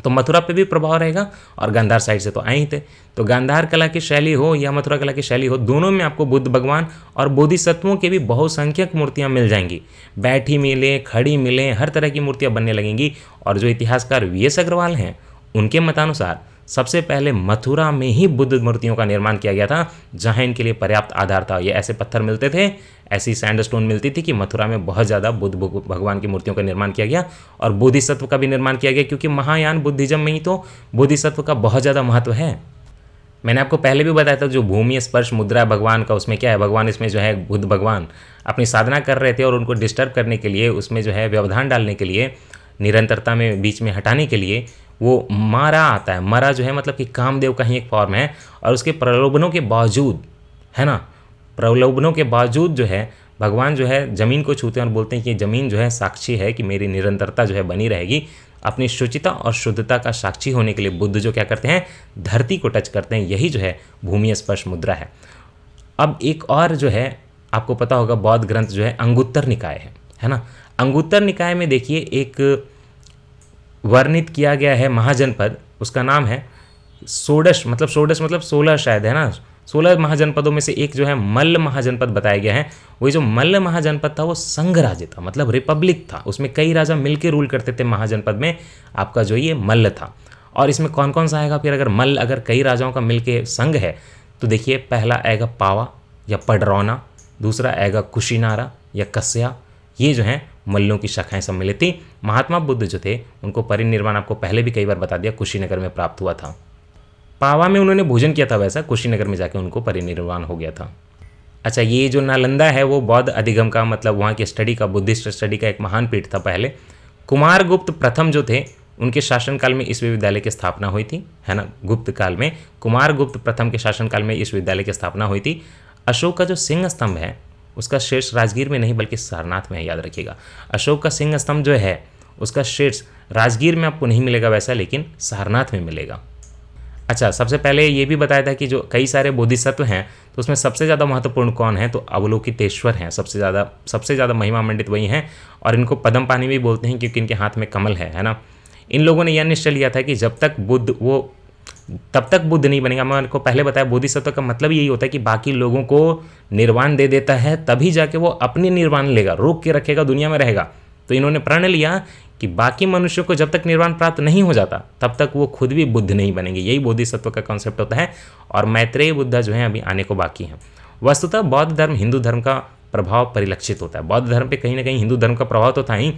तो मथुरा पे भी प्रभाव रहेगा, और गांधार साइड से तो आए ही थे। तो गांधार कला की शैली हो या मथुरा कला की शैली हो, दोनों में आपको बुद्ध भगवान और बोधिसत्वों के भी बहुसंख्यक मूर्तियां मिल जाएंगी। बैठी मिले, खड़ी मिले, हर तरह की मूर्तियां बनने लगेंगी। और जो इतिहासकार वी.एस. अग्रवाल हैं, उनके मतानुसार सबसे पहले मथुरा में ही बुद्ध मूर्तियों का निर्माण किया गया था, जहां इनके लिए पर्याप्त आधार था। ये ऐसे पत्थर मिलते थे, ऐसी सैंडस्टोन मिलती थी कि मथुरा में बहुत ज़्यादा बुद्ध भगवान की मूर्तियों का निर्माण किया गया, और बोधिसत्व का भी निर्माण किया गया, क्योंकि महायान बुद्धिज्म में ही तो बोधिसत्व का बहुत ज़्यादा महत्व है। मैंने आपको पहले भी बताया था, जो भूमि स्पर्श मुद्रा भगवान का, उसमें क्या है, भगवान इसमें जो है बुद्ध भगवान अपनी साधना कर रहे थे, और उनको डिस्टर्ब करने के लिए, उसमें जो है व्यवधान डालने के लिए, निरंतरता में बीच में हटाने के लिए वो मारा आता है। मरा जो है मतलब कि कामदेव का ही एक फॉर्म है, और उसके प्रलोभनों के बावजूद, है ना, प्रलोभनों के बावजूद जो है भगवान जो है ज़मीन को छूते हैं और बोलते हैं कि ज़मीन जो है साक्षी है कि मेरी निरंतरता जो है बनी रहेगी। अपनी शुचिता और शुद्धता का साक्षी होने के लिए बुद्ध जो क्या करते हैं, धरती को टच करते हैं। यही जो है भूमि स्पर्श मुद्रा है। अब एक और जो है आपको पता होगा बौद्ध ग्रंथ जो है अंगुत्तर निकाय है ना। अंगुत्तर निकाय में देखिए एक वर्णित किया गया है महाजनपद, उसका नाम है षोडश मतलब 16 शायद, है ना। 16 महाजनपदों में से एक जो है मल्ल महाजनपद बताया गया है। वही जो मल्ल महाजनपद था वो संघ राज्य था, मतलब रिपब्लिक था। उसमें कई राजा मिलकर रूल करते थे। महाजनपद में आपका जो ये मल्ल था। और इसमें कौन कौन सा आएगा फिर, अगर मल्ल अगर कई राजाओं का मिलके संघ है तो देखिए पहला आएगा पावा या पडरौना, दूसरा आएगा कुशीनारा या कस्या। ये जो है मल्लों की शाखाएं सम्मिलित थी। महात्मा बुद्ध जो थे उनको परिनिर्वाण आपको पहले भी कई बार बता दिया, कुशीनगर में प्राप्त हुआ था। पावा में उन्होंने भोजन किया था, वैसा कुशीनगर में जाके उनको परिनिर्वाण हो गया था। अच्छा, ये जो नालंदा है वो बौद्ध अधिगम का मतलब वहाँ की स्टडी का, बुद्धिस्ट स्टडी का एक महान पीठ था पहले। कुमारगुप्त प्रथम जो थे उनके शासनकाल में इस विश्वविद्यालय की स्थापना हुई थी, है ना। गुप्त काल में कुमारगुप्त प्रथम के शासनकाल में इस विद्यालय की स्थापना हुई थी। अशोक का जो सिंह स्तंभ है उसका शीर्ष राजगीर में नहीं बल्कि सारनाथ में है, याद रखिएगा। अशोक का सिंह स्तंभ जो है उसका शीर्ष राजगीर में आपको नहीं मिलेगा वैसा, लेकिन सारनाथ में मिलेगा। अच्छा, सबसे पहले ये भी बताया था कि जो कई सारे बोधिसत्व हैं तो उसमें सबसे ज़्यादा महत्वपूर्ण कौन है, तो अवलोकितेश्वर हैं। सबसे ज़्यादा महिमा मंडित वही हैं, और इनको पद्म पानी भी बोलते हैं क्योंकि इनके हाथ में कमल है ना। इन लोगों ने यह निश्चय लिया था कि जब तक बुद्ध वो तब तक बुद्ध नहीं बनेगा। मैं आपको पहले बताया बोधिसत्व का मतलब यही होता है कि बाकी लोगों को निर्वाण दे देता है तभी जाके वो अपनी निर्वाण लेगा, रोक के रखेगा, दुनिया में रहेगा। तो इन्होंने प्रण लिया कि बाकी मनुष्यों को जब तक निर्वाण प्राप्त नहीं हो जाता तब तक वो खुद भी बुद्ध नहीं बनेंगे। यही बोधिसत्व का कॉन्सेप्ट होता है। और मैत्रेय बुद्ध जो है अभी आने को बाकी हैं। वस्तुतः बौद्ध धर्म हिंदू धर्म का प्रभाव परिलक्षित होता है। बौद्ध धर्म पे कहीं ना कहीं हिंदू धर्म का प्रभाव तो था ही।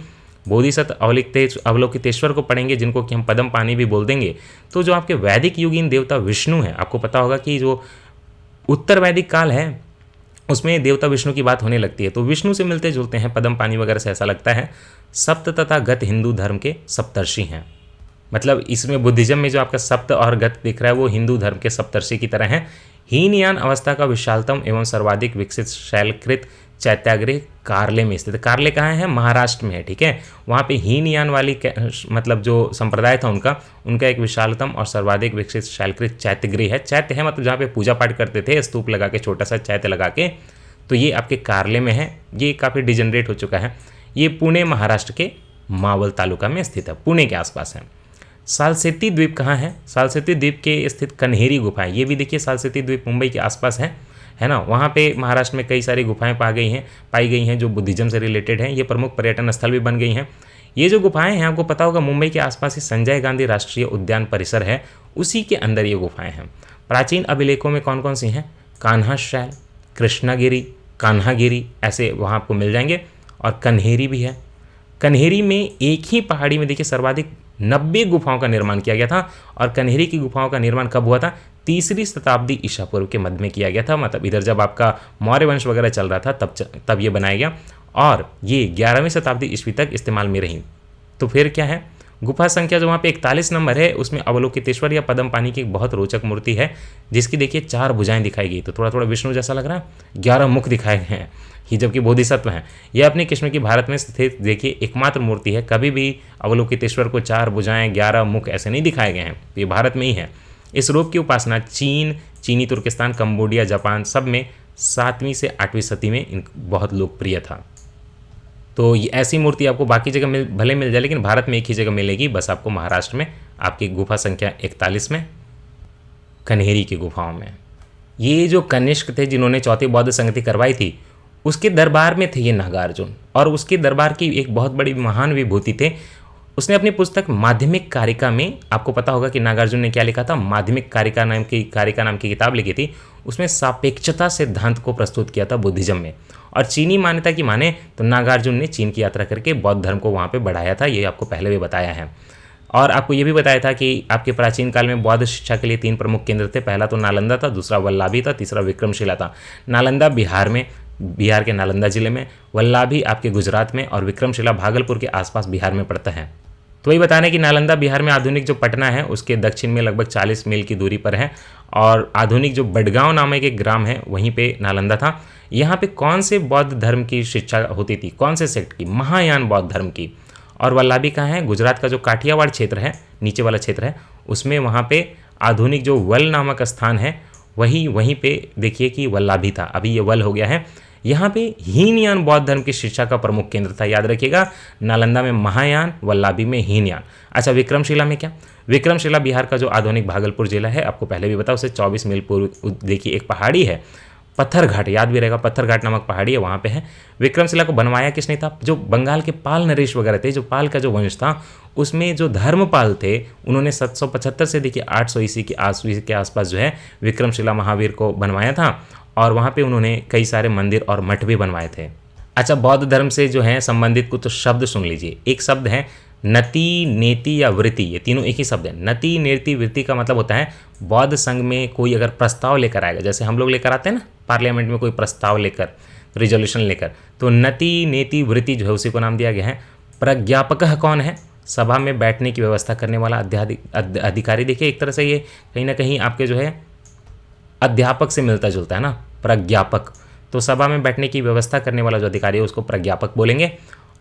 बोधिसत्व अवलोकितेश्वर को पढ़ेंगे, जिनको कि हम पद्म पानी भी बोल देंगे। तो जो आपके वैदिक युगीन देवता विष्णु है, आपको पता होगा कि जो उत्तर वैदिक काल है उसमें देवता विष्णु की बात होने लगती है, तो विष्णु से मिलते जुलते हैं पद्म पानी वगैरह से, ऐसा लगता है। सप्त तथा गत हिंदू धर्म के सप्तर्षि हैं। मतलब इसमें बुद्धिज्म में जो आपका सप्त और गत दिख रहा है वो हिंदू धर्म के सप्तर्षि की तरह है। हीनयान अवस्था का विशालतम एवं सर्वाधिक विकसित शैलकृत चैत्यागृह कार्ले में स्थित है। कार्ले कहाँ है, महाराष्ट्र में है, ठीक है। वहाँ पे हीनयान वाली मतलब जो संप्रदाय था उनका एक विशालतम और सर्वाधिक विकसित शैलकृत चैत्यगृह है। चैत्य है मतलब जहाँ पे पूजा पाठ करते थे, स्तूप लगा के, छोटा सा चैत्य लगा के। तो ये आपके कार्ले में है। ये काफ़ी डिजनरेट हो चुका है। ये पुणे महाराष्ट्र के मावल तालुका में स्थित है, पुणे के आसपास है। सालसेती द्वीप कहाँ है, सालसेती द्वीप के स्थित कन्हेरी गुफाएं, ये भी देखिए सालसेती द्वीप मुंबई के आसपास है ना। वहाँ पे महाराष्ट्र में कई सारी गुफाएं पाई गई हैं जो बुद्धिज्म से रिलेटेड हैं। ये प्रमुख पर्यटन स्थल भी बन गई हैं। ये जो गुफाएं हैं आपको पता होगा मुंबई के आसपास ही संजय गांधी राष्ट्रीय उद्यान परिसर है, उसी के अंदर ये गुफाएं हैं। प्राचीन अभिलेखों में कौन कौन सी हैं, कान्हा शैल, कृष्णागिरी, कान्हागिरी, ऐसे वहाँ आपको मिल जाएंगे। और कन्हेरी भी है। कन्हेरी में एक ही पहाड़ी में देखिए सर्वाधिक 90 गुफाओं का निर्माण किया गया था। और कन्हेरी की गुफाओं का निर्माण कब हुआ था, 3री शताब्दी ईसा पूर्व के मध्य में किया गया था। मतलब इधर जब आपका मौर्य वंश वगैरह चल रहा था तब ये बनाया गया, और ये 11वीं शताब्दी ईस्वी तक इस्तेमाल में रही। तो फिर क्या है, गुफा संख्या जो वहाँ पे 41 नंबर है उसमें अवलोकितेश्वर या पद्म पानी की एक बहुत रोचक मूर्ति है, जिसकी देखिए 4 भुजाएं दिखाई गई। तो थोड़ा थोड़ा विष्णु जैसा लग रहा है। 11 मुख दिखाए गए हैं, ये जबकि बोधिसत्व हैं। यह अपनी किस्म की भारत में स्थित देखिए एकमात्र मूर्ति है। कभी भी अवलोकितेश्वर को 4 भुजाएं 11 मुख ऐसे नहीं दिखाए गए हैं, ये भारत में ही है। इस रूप की उपासना चीनी तुर्किस्तान, कंबोडिया, जापान सब में 7वीं से 8वीं सदी में बहुत लोकप्रिय था। तो ये ऐसी मूर्ति आपको बाकी जगह भले मिल जाए, लेकिन भारत में एक ही जगह मिलेगी, बस आपको महाराष्ट्र में, आपकी गुफा संख्या 41 में, कन्हेरी की गुफाओं में। ये जो कनिष्क थे जिन्होंने चौथी बौद्ध संगति करवाई थी, उसके दरबार में थे ये नागार्जुन, और उसके दरबार की एक बहुत बड़ी महान विभूति थे। उसने अपनी पुस्तक माध्यमिक कारिका में, आपको पता होगा कि नागार्जुन ने क्या लिखा था, माध्यमिक कारिका नाम की किताब लिखी थी। उसमें सापेक्षता सिद्धांत को प्रस्तुत किया था बुद्धिज्म में। और चीनी मान्यता की माने तो नागार्जुन ने चीन की यात्रा करके बौद्ध धर्म को वहाँ पे बढ़ाया था, ये आपको पहले भी बताया है। और आपको ये भी बताया था कि आपके प्राचीन काल में बौद्ध शिक्षा के लिए 3 प्रमुख केंद्र थे। पहला तो नालंदा था, दूसरा वल्लाभी था, तीसरा विक्रमशिला था। नालंदा बिहार के नालंदा जिले में, वल्लाभी आपके गुजरात में, और विक्रमशिला भागलपुर के आसपास बिहार में पड़ता है। तो वही बताना है कि नालंदा बिहार में आधुनिक जो पटना है उसके दक्षिण में लगभग 40 मील की दूरी पर है, और आधुनिक जो बडगांव नामक एक ग्राम है वहीं पे नालंदा था। यहाँ पे कौन से बौद्ध धर्म की शिक्षा होती थी, कौन से सेक्ट की, महायान बौद्ध धर्म की। और वल्लभी कहाँ है, गुजरात का जो काठियावाड़ क्षेत्र है, नीचे वाला क्षेत्र है, उसमें वहाँ पे आधुनिक जो वल नामक स्थान है वहीं पे देखिए कि वल्लभी था, अभी ये वल हो गया है। यहाँ पे हीनयान बौद्ध धर्म की शिक्षा का प्रमुख केंद्र था, याद रखिएगा, नालंदा में महायान, वल्लभी में हीनयान। अच्छा, विक्रमशिला में क्या, विक्रमशिला बिहार का जो आधुनिक भागलपुर जिला है, आपको पहले भी बताया, उससे 24 मील पूर्व देखिए एक पहाड़ी है, पत्थर घाट, याद भी रहेगा, पत्थर घाट नामक पहाड़ी है, वहाँ पे है। विक्रमशिला को बनवाया किसने था, जो बंगाल के पाल नरेश वगैरह थे, जो पाल का जो वंश था, उसमें जो धर्मपाल थे, उन्होंने 775 से देखिए 800 ईस्वी के आसपास जो है विक्रमशिला महावीर को बनवाया था, और वहाँ पे उन्होंने कई सारे मंदिर और मठ भी बनवाए थे। अच्छा, बौद्ध धर्म से जो है संबंधित कुछ शब्द सुन लीजिए। एक शब्द है नति, नेति या वृत्ति, ये तीनों एक ही शब्द है। नति, नेति, वृत्ति का मतलब होता है बौद्ध संघ में कोई अगर प्रस्ताव लेकर आएगा, जैसे हम लोग लेकर आते हैं ना पार्लियामेंट में कोई प्रस्ताव लेकर, रिजोल्यूशन लेकर, तो नति, नेति, वृत्ति जो है उसी को नाम दिया गया है। प्रज्ञापक कौन है, सभा में बैठने की व्यवस्था करने वाला अधिकारी। देखिए एक तरह से ये कहीं ना कहीं आपके जो है अध्यापक से मिलता जुलता है ना, प्रज्ञापक। तो सभा में बैठने की व्यवस्था करने वाला जो अधिकारी है उसको प्रज्ञापक बोलेंगे।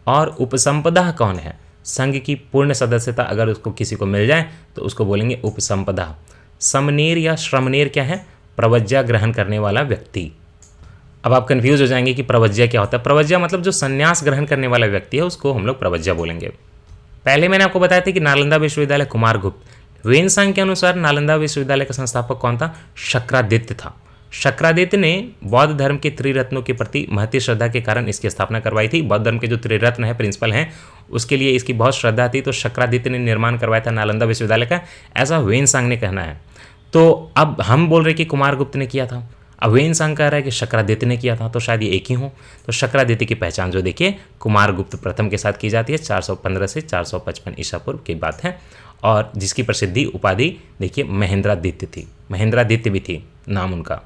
और उपसंपदा कौन है, संघ की पूर्ण सदस्यता अगर उसको किसी को मिल जाए तो उसको बोलेंगे उपसंपदा। समनेर या श्रमनेर क्या है, प्रवज्ञा ग्रहण करने वाला व्यक्ति। अब आप कंफ्यूज हो जाएंगे कि प्रवज्ञा क्या होता है। प्रवज्ञा मतलब जो संन्यास ग्रहण करने वाला व्यक्ति है उसको हम लोग प्रवज्ञा बोलेंगे। पहले मैंने आपको बताया था कि नालंदा विश्वविद्यालय कुमारगुप्त, वेनसांग के अनुसार नालंदा विश्वविद्यालय का संस्थापक कौन था, शक्रादित्य था। शक्रादित्य ने बौद्ध धर्म के त्रिरत्नों के प्रति महती श्रद्धा के कारण इसकी स्थापना करवाई थी। बौद्ध धर्म के जो त्रिरत्न है, प्रिंसिपल हैं, उसके लिए इसकी बहुत श्रद्धा थी, तो शक्रादित्य ने निर्माण करवाया था नालंदा विश्वविद्यालय का, ऐसा वेनसांग ने कहना है। तो अब हम बोल रहे कि कुमारगुप्त ने किया था, अब वेनसांग कह रहा है कि शक्रादित्य ने किया था, तो शायद ये एक ही हो। तो शक्रादित्य की पहचान जो देखिए कुमारगुप्त प्रथम के साथ की जाती है, 415 से 455 ईसा पूर्व की बात है, और जिसकी प्रसिद्धि उपाधि देखिए महेंद्रादित्य थी, महेंद्रादित्य भी थी नाम उनका।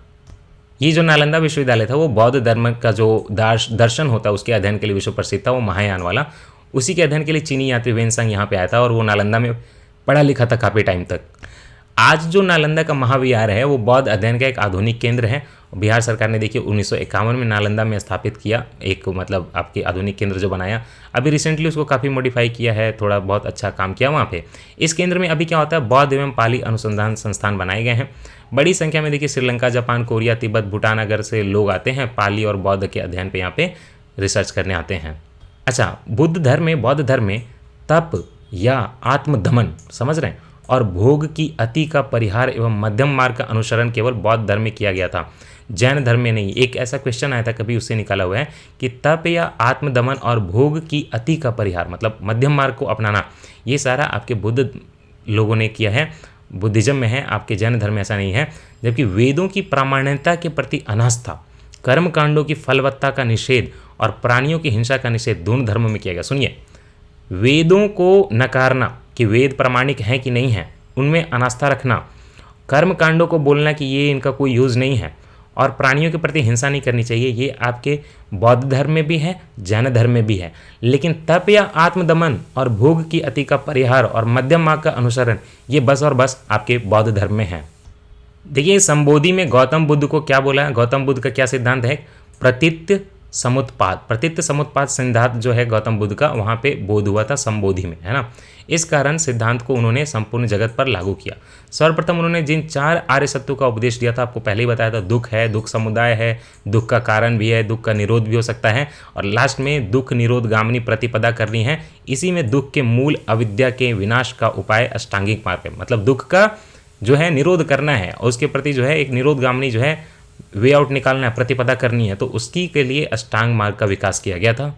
ये जो नालंदा विश्वविद्यालय था वो बौद्ध धर्म का जो दर्शन होता है उसके अध्ययन के लिए विश्व प्रसिद्ध था, वो महायान वाला। उसी के अध्ययन के लिए चीनी यात्री वेनसांग यहाँ पे आया था और वो नालंदा में पढ़ा लिखा था काफ़ी टाइम तक। आज जो नालंदा का महाविहार है वो बौद्ध अध्ययन का एक आधुनिक केंद्र है। बिहार सरकार ने देखिए 1951 में नालंदा में स्थापित किया, एक मतलब आपके आधुनिक केंद्र जो बनाया। अभी रिसेंटली उसको काफ़ी मॉडिफाई किया है, थोड़ा बहुत अच्छा काम किया वहाँ पे। इस केंद्र में अभी क्या होता है, बौद्ध एवं पाली अनुसंधान संस्थान बनाए गए हैं। बड़ी संख्या में देखिए श्रीलंका, जापान, कोरिया, तिब्बत, भूटान अगर से लोग आते हैं पाली और बौद्ध के अध्ययन पे यहाँ पे रिसर्च करने आते हैं। अच्छा, बुद्ध धर्म में, बौद्ध धर्म में तप या आत्मदमन, समझ रहे हैं, और भोग की अति का परिहार एवं मध्यम मार्ग का अनुसरण केवल बौद्ध धर्म में किया गया था, जैन धर्म में नहीं। एक ऐसा क्वेश्चन आया था कभी, उससे निकाला हुआ है कि तप या आत्मदमन और भोग की अति का परिहार मतलब मध्यम मार्ग को अपनाना, ये सारा आपके बुद्ध लोगों ने किया है, बुद्धिज्म में है, आपके जैन धर्म में ऐसा नहीं है। जबकि वेदों की प्रामाणिकता के प्रति अनास्था, कर्म कांडों की फलवत्ता का निषेध और प्राणियों की हिंसा का निषेध दोनों धर्मों में किया गया। सुनिए, वेदों को नकारना कि वेद प्रामाणिक हैं कि नहीं हैं, उनमें अनास्था रखना, कर्म कांडों को बोलना कि ये इनका कोई यूज़ नहीं है, और प्राणियों के प्रति हिंसा नहीं करनी चाहिए, ये आपके बौद्ध धर्म में भी है, जैन धर्म में भी है। लेकिन तप या आत्मदमन और भोग की अति का परिहार और मध्यम मार्ग का अनुसरण, ये बस और बस आपके बौद्ध धर्म में है। देखिए संबोधि में गौतम बुद्ध को क्या बोला है, गौतम बुद्ध का क्या सिद्धांत है, प्रतीत्य समुत्पाद। प्रतीत्य समुत्पाद सिद्धांत जो है गौतम बुद्ध का, वहाँ पे बोध हुआ था संबोधि में, है ना। इस कारण सिद्धांत को उन्होंने संपूर्ण जगत पर लागू किया। सर्वप्रथम उन्होंने जिन 4 आर्य सत्यों का उपदेश दिया था, आपको पहले ही बताया था, दुख है, दुख समुदाय है, दुख का कारण भी है, दुख का निरोध भी हो सकता है, और लास्ट में दुख निरोध गामिनी प्रतिपदा करनी है। इसी में दुख के मूल अविद्या के विनाश का उपाय अष्टांगिक मार्ग है, मतलब दुख का जो है निरोध करना है और उसके प्रति जो है एक निरोध गामिनी जो है वे आउट निकालना है, प्रतिपदा करनी है, तो उसकी के लिए अष्टांग मार्ग का विकास किया गया था।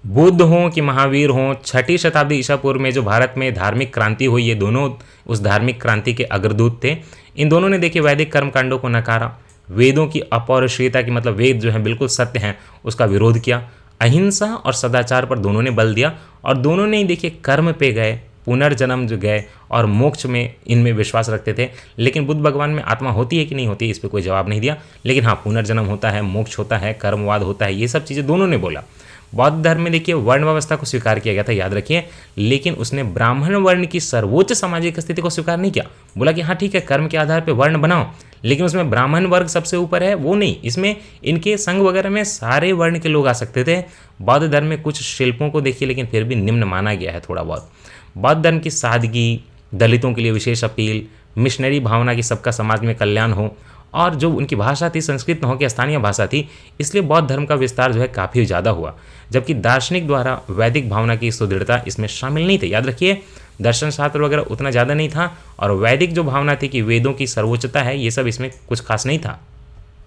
बुद्ध हों कि महावीर हों, 6ठी शताब्दी ईसा पूर्व में जो भारत में धार्मिक क्रांति हुई, ये दोनों उस धार्मिक क्रांति के अग्रदूत थे। इन दोनों ने देखिए वैदिक कर्मकांडों को नकारा, वेदों की अपौरुषेयता की मतलब वेद जो है बिल्कुल सत्य हैं उसका विरोध किया, अहिंसा और सदाचार पर दोनों ने बल दिया, और दोनों ने देखिए कर्म पे गए, पुनर्जन्म जो गए और मोक्ष में इनमें विश्वास रखते थे। लेकिन बुद्ध भगवान में आत्मा होती है कि नहीं होती, इस पर कोई जवाब नहीं दिया। लेकिन हाँ, पुनर्जन्म होता है, मोक्ष होता है, कर्मवाद होता है, ये सब चीज़ें दोनों ने बोला। बौद्ध धर्म में देखिए वर्ण व्यवस्था को स्वीकार किया गया था, याद रखिए, लेकिन उसने ब्राह्मण वर्ण की सर्वोच्च सामाजिक स्थिति को स्वीकार नहीं किया। बोला कि हाँ ठीक है, कर्म के आधार पर वर्ण बनाओ, लेकिन उसमें ब्राह्मण वर्ग सबसे ऊपर है वो नहीं, इसमें इनके संघ वगैरह में सारे वर्ण के लोग आ सकते थे। बौद्ध धर्म में कुछ शिल्पों को देखिए, लेकिन फिर भी निम्न माना गया है थोड़ा बहुत। बौद्ध धर्म की सादगी, दलितों के लिए विशेष अपील, मिशनरी भावना की सबका समाज में कल्याण हो, और जो उनकी भाषा थी संस्कृत न हो के स्थानीय भाषा थी, इसलिए बौद्ध धर्म का विस्तार जो है काफ़ी ज़्यादा हुआ। जबकि दार्शनिक द्वारा वैदिक भावना की सुदृढ़ता इसमें शामिल नहीं थी। याद रखिए, दर्शन शास्त्र वगैरह उतना ज़्यादा नहीं था, और वैदिक जो भावना थी कि वेदों की सर्वोच्चता है, ये सब इसमें कुछ खास नहीं था।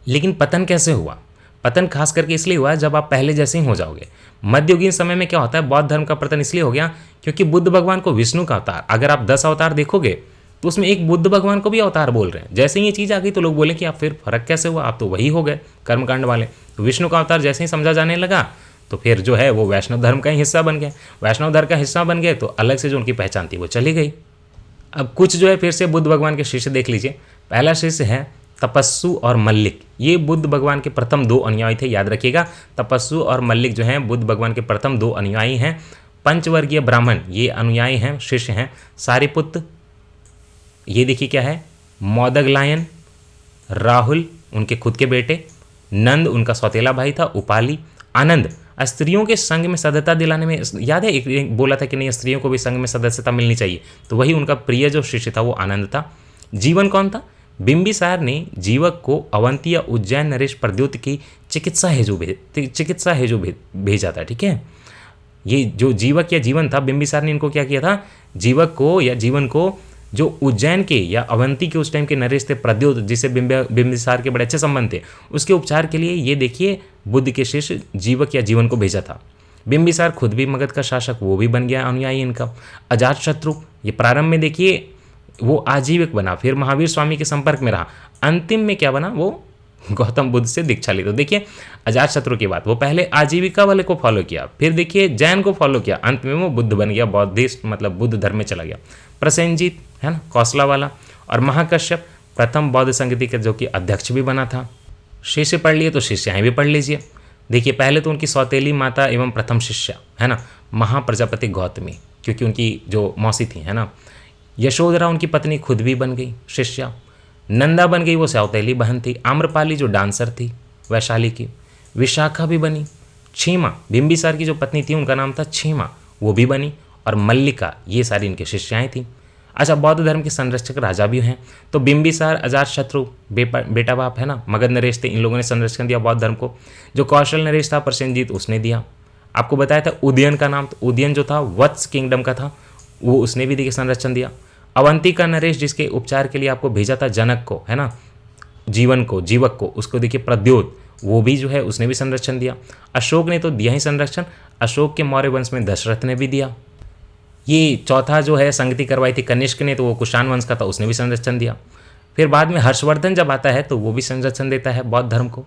लेकिन पतन कैसे हुआ? पतन खास करके इसलिए हुआ जब आप पहले जैसे ही हो जाओगे। मध्ययुगीन समय में क्या होता है, बौद्ध धर्म का पतन इसलिए हो गया क्योंकि बुद्ध भगवान को विष्णु का अवतार, अगर आप 10 अवतार देखोगे तो उसमें एक बुद्ध भगवान को भी अवतार बोल रहे हैं। जैसे ही ये चीज़ आ गई तो लोग बोले कि आप फिर फर्क कैसे हुआ, आप तो वही हो गए कर्मकांड वाले। तो विष्णु का अवतार जैसे ही समझा जाने लगा तो फिर जो है वो वैष्णव धर्म का ही हिस्सा बन गए। वैष्णव धर्म का हिस्सा बन गए तो अलग से जो उनकी पहचान थी वो चली गई। अब कुछ जो है फिर से बुद्ध भगवान के शिष्य देख लीजिए। पहला शिष्य है तपस्सु और मल्लिक। ये बुद्ध भगवान के प्रथम 2 अनुयायी थे, याद रखिएगा। तपस्सु और मल्लिक जो हैं बुद्ध भगवान के प्रथम 2 अनुयायी हैं। पंचवर्गीय ब्राह्मण ये अनुयायी हैं, शिष्य हैं। सारिपुत्र, ये देखिए क्या है, मोदगलायन, राहुल उनके खुद के बेटे, नंद उनका सौतेला भाई था, उपाली, आनंद स्त्रियों के संघ में सदस्यता दिलाने में, याद है एक बोला था कि नहीं स्त्रियों को भी संघ में सदस्यता मिलनी चाहिए, तो वही उनका प्रिय जो शिष्य था वो आनंद था। जीवन कौन था? बिंबिसार ने जीवक को अवंती या उज्जैन नरेश प्रद्योत की चिकित्सा हेतु भेजा था। ठीक है, ये जो जीवक या जीवन था, बिंबिसार ने इनको क्या किया था, जीवक को या जीवन को जो उज्जैन के या अवंती के उस टाइम के नरेश थे प्रद्योत, जिससे बिंबिसार के बड़े अच्छे संबंध थे, उसके उपचार के लिए ये देखिए बुद्ध के शिष्य जीवक या जीवन को भेजा था। बिंबिसार खुद भी मगध का शासक, वो भी बन गया अनुयायी इनका। अजातशत्रु ये प्रारंभ में देखिए वो आजीविक बना, फिर महावीर स्वामी के संपर्क में रहा, अंतिम में क्या बना, वो गौतम बुद्ध से दीक्षा ली। तो देखिए अजातशत्रु की बात, वो पहले आजीविका वाले को फॉलो किया, फिर देखिए जैन को फॉलो किया, अंत में वो बुद्ध बन गया, बौद्धिस्ट मतलब बुद्ध धर्म में चला गया। प्रसेनजीत है ना, कौशला वाला, और महाकश्यप प्रथम बौद्ध संगति के जो कि अध्यक्ष भी बना था। शिष्य पढ़ लिए तो शिष्याएँ भी पढ़ लीजिए। देखिए पहले तो उनकी सौतेली माता एवं प्रथम शिष्या है ना महाप्रजापति गौतमी, क्योंकि उनकी जो मौसी थी है ना। यशोधरा उनकी पत्नी खुद भी बन गई शिष्या। नंदा बन गई, वो सौतेली बहन थी। आम्रपाली जो डांसर थी वैशाली की। विशाखा भी बनी। छीमा बिंबिसार की जो पत्नी थी उनका नाम था छीमा, वो भी बनी। और मल्लिका, ये सारी इनकी शिष्याएँ थीं। अच्छा, बौद्ध धर्म के संरक्षक राजा भी हैं। तो बिंबिसार, अजातशत्रु बेटा बाप है ना, मगध नरेश थे, इन लोगों ने संरक्षण दिया बौद्ध धर्म को। जो कौशल नरेश था प्रसेनजीत, उसने दिया। आपको बताया था उदयन का नाम, तो उदयन जो था वत्स किंगडम का था, वो उसने भी देखिए संरक्षण दिया। अवंती का नरेश जिसके उपचार के लिए आपको भेजा था जनक को है ना, जीवन को, जीवक को, उसको देखिए प्रद्योत, वो भी जो है उसने भी संरक्षण दिया। अशोक ने तो दिया ही संरक्षण। अशोक के मौर्य वंश में दशरथ ने भी दिया। ये चौथा जो है संगति करवाई थी कनिष्क ने, तो वो कुषाण वंश का था, उसने भी संरक्षण दिया। फिर बाद में हर्षवर्धन जब आता है तो वो भी संरक्षण देता है बौद्ध धर्म को।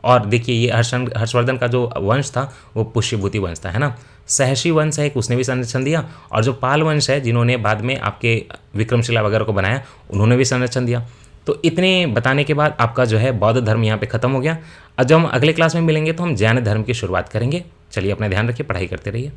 और देखिए ये हर्षवर्धन का जो वंश था वो पुष्यभूति वंश था है ना। सहर्षि वंश है एक, उसने भी संरक्षण दिया। और जो पाल वंश है जिन्होंने बाद में आपके विक्रमशिला वगैरह को बनाया, उन्होंने भी संरक्षण दिया। तो इतने बताने के बाद आपका जो है बौद्ध धर्म यहाँ पे खत्म हो गया। अब जब हम अगले क्लास में मिलेंगे तो हम जैन धर्म की शुरुआत करेंगे। चलिए अपना ध्यान रखिए, पढ़ाई करते रहिए।